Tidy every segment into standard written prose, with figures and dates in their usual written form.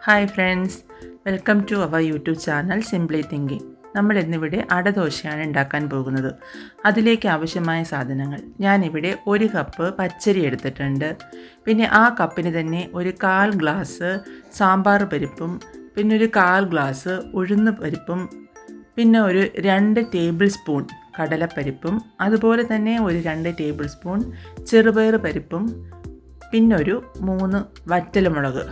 Hi friends, welcome to our YouTube channel simply thinking. നമ്മൾ ഇന്നിവിടെ അടദോശയാണ് ഉണ്ടാക്കാൻ പോകുന്നത്. അതിലേക്ക് ആവശ്യമായ സാധനങ്ങൾ ഞാനിവിടെ 1 കപ്പ് പച്ചരി എടുത്തിട്ടുണ്ട്. പിന്നെ ആ കപ്പിന് തന്നെ ഒരു 1/4 ഗ്ലാസ് സാമ്പാർ പരിപ്പും, പിന്നെ ഒരു 1/4 ഗ്ലാസ് ഉഴുന്ന് പരിപ്പും, പിന്നെ ഒരു 2 ടേബിൾ സ്പൂൺ കടലപ്പരിപ്പും, അതുപോലെ തന്നെ ഒരു 2 ടേബിൾ സ്പൂൺ ചെറുപയർ പരിപ്പും, പിന്നെ ഒരു 3 വറ്റൽമുളക്,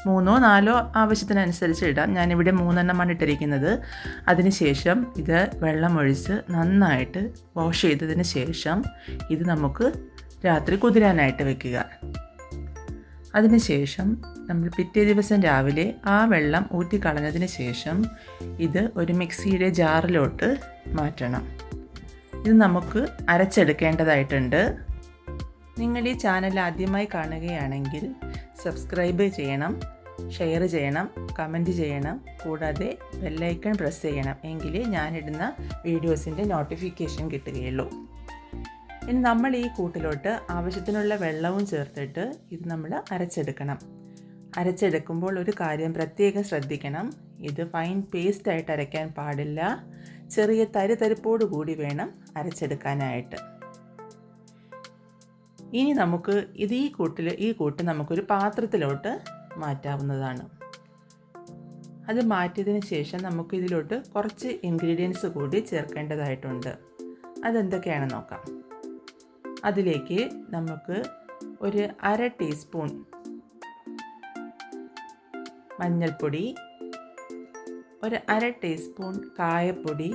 3 or 4 ആവശ്യത്തിനനുസരിച്ച് ഇടാം. ഞാനിവിടെ 3 എണ്ണമാണ് ഇട്ടിരിക്കുന്നത്. അതിനുശേഷം ഇത് വെള്ളമൊഴിച്ച് നന്നായിട്ട് വാഷ് ചെയ്തതിന് ശേഷം ഇത് നമുക്ക് രാത്രി കുതിരാനായിട്ട് വെക്കുക. അതിനുശേഷം നമ്മൾ പിറ്റേ ദിവസം രാവിലെ ആ വെള്ളം ഊറ്റിക്കളഞ്ഞതിന് ശേഷം ഇത് ഒരു മിക്സിയുടെ ജാറിലോട്ട് മാറ്റണം. ഇത് നമുക്ക് അരച്ചെടുക്കേണ്ടതായിട്ടുണ്ട്. നിങ്ങൾ ഈ ചാനൽ ആദ്യമായി കാണുകയാണെങ്കിൽ സബ്സ്ക്രൈബ് ചെയ്യണം, ഷെയർ ചെയ്യണം, കമൻറ്റ് ചെയ്യണം, കൂടാതെ ബെല്ലൈക്കൺ പ്രസ് ചെയ്യണം. എങ്കിലേ ഞാനിടുന്ന വീഡിയോസിൻ്റെ നോട്ടിഫിക്കേഷൻ കിട്ടുകയുള്ളൂ. ഇനി നമ്മൾ ഈ കൂട്ടിലോട്ട് ആവശ്യത്തിനുള്ള വെള്ളവും ചേർത്തിട്ട് ഇത് നമ്മൾ അരച്ചെടുക്കണം. അരച്ചെടുക്കുമ്പോൾ ഒരു കാര്യം പ്രത്യേകം ശ്രദ്ധിക്കണം. ഇത് ഫൈൻ പേസ്റ്റായിട്ട് അരയ്ക്കാൻ പാടില്ല. ചെറിയ തരിതരിപ്പോട് കൂടി വേണം അരച്ചെടുക്കാനായിട്ട്. ഇനി നമുക്ക് ഈ കൂട്ട് നമുക്കൊരു പാത്രത്തിലോട്ട് മാറ്റാവുന്നതാണ്. അത് മാറ്റിയതിന് ശേഷം നമുക്ക് ഇതിലോട്ട് കുറച്ച് ഇൻഗ്രീഡിയൻസ് കൂടി ചേർക്കേണ്ടതായിട്ടുണ്ട്. അതെന്തൊക്കെയാണെന്ന് നോക്കാം. അതിലേക്ക് നമുക്ക് ഒരു 1/2 ടീസ്പൂൺ മഞ്ഞൾപ്പൊടി, ഒരു 1/2 ടീസ്പൂൺ കായപ്പൊടി,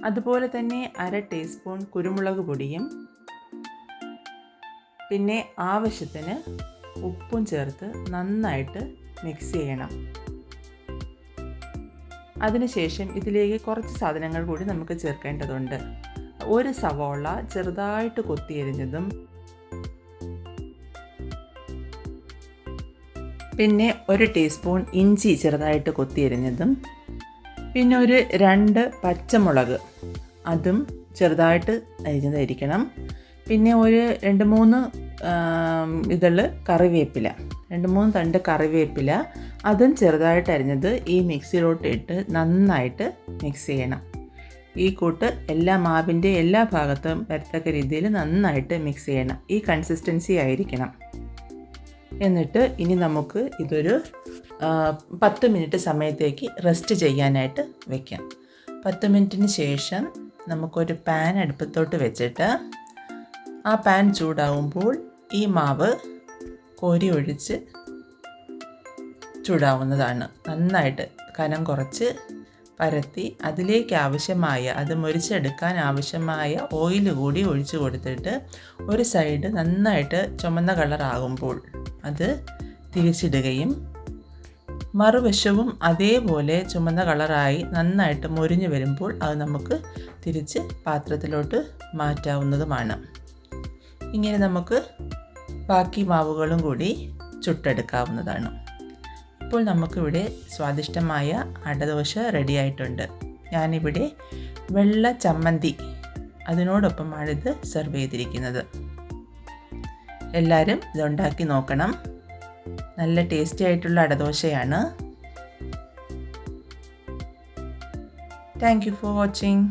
അതുപോലെ തന്നെ 1/2 ടീസ്പൂൺ കുരുമുളക് പൊടിയും, പിന്നെ ആവശ്യത്തിന് ഉപ്പും ചേർത്ത് നന്നായിട്ട് മിക്സ് ചെയ്യണം. അതിനുശേഷം ഇതിലേക്ക് കുറച്ച് സാധനങ്ങൾ കൂടി നമുക്ക് ചേർക്കേണ്ടതുണ്ട്. ഒരു സവോള ചെറുതായിട്ട് കൊത്തിയരിഞ്ഞതും, പിന്നെ 1 ടീസ്പൂൺ ഇഞ്ചി ചെറുതായിട്ട് കൊത്തിയരിഞ്ഞതും, പിന്നെ ഒരു 2 പച്ചമുളക് അതും ചെറുതായിട്ട് അരിഞ്ഞതായിരിക്കണം. പിന്നെ ഒരു 2-3 കറിവേപ്പില, 2-3 തണ്ട് കറിവേപ്പില അതും ചെറുതായിട്ട് അരിഞ്ഞത് ഈ മിക്സിയിലോട്ട് ഇട്ട് നന്നായിട്ട് മിക്സ് ചെയ്യണം. ഈ കൂട്ട് എല്ലാ മാവിൻ്റെ എല്ലാ ഭാഗത്തും വരത്തക്ക രീതിയിൽ നന്നായിട്ട് മിക്സ് ചെയ്യണം. ഈ കൺസിസ്റ്റൻസി ആയിരിക്കണം. എന്നിട്ട് ഇനി നമുക്ക് ഇതൊരു 10 മിനിറ്റ് സമയത്തേക്ക് റെസ്റ്റ് ചെയ്യാനായിട്ട് വയ്ക്കാം. 10 മിനിറ്റിന് ശേഷം നമുക്കൊരു പാൻ അടുപ്പത്തോട്ട് വെച്ചിട്ട് ആ പാൻ ചൂടാവുമ്പോൾ ഈ മാവ് കോരി ഒഴിച്ച് ചൂടാവുന്നതാണ്. നന്നായിട്ട് കനം കുറച്ച് പരത്തി അതിലേക്ക് ആവശ്യമായ, അത് മുരിച്ചെടുക്കാൻ ആവശ്യമായ ഓയിൽ കൂടി ഒഴിച്ചു കൊടുത്തിട്ട് ഒരു സൈഡ് നന്നായിട്ട് ചുമന്ന കളറാകുമ്പോൾ അത് തിരിച്ചിടുകയും മറുവശവും അതേപോലെ ചുമന്ന കളറായി നന്നായിട്ട് മൊരിഞ്ഞു വരുമ്പോൾ അത് നമുക്ക് തിരിച്ച് പാത്രത്തിലോട്ട് മാറ്റാവുന്നതുമാണ്. ഇങ്ങനെ നമുക്ക് ബാക്കി മാവുകളും കൂടി ചുട്ടെടുക്കാവുന്നതാണ്. ഇപ്പോൾ നമുക്കിവിടെ സ്വാദിഷ്ടമായ അടദോശ റെഡിയായിട്ടുണ്ട്. ഞാനിവിടെ വെള്ള ചമ്മന്തി അതിനോടൊപ്പമാണിത് സെർവ് ചെയ്തിരിക്കുന്നത്. എല്ലാവരും ഇതുണ്ടാക്കി നോക്കണം. നല്ല ടേസ്റ്റി ആയിട്ടുള്ള അടദോശയാണ്. Thank you for watching.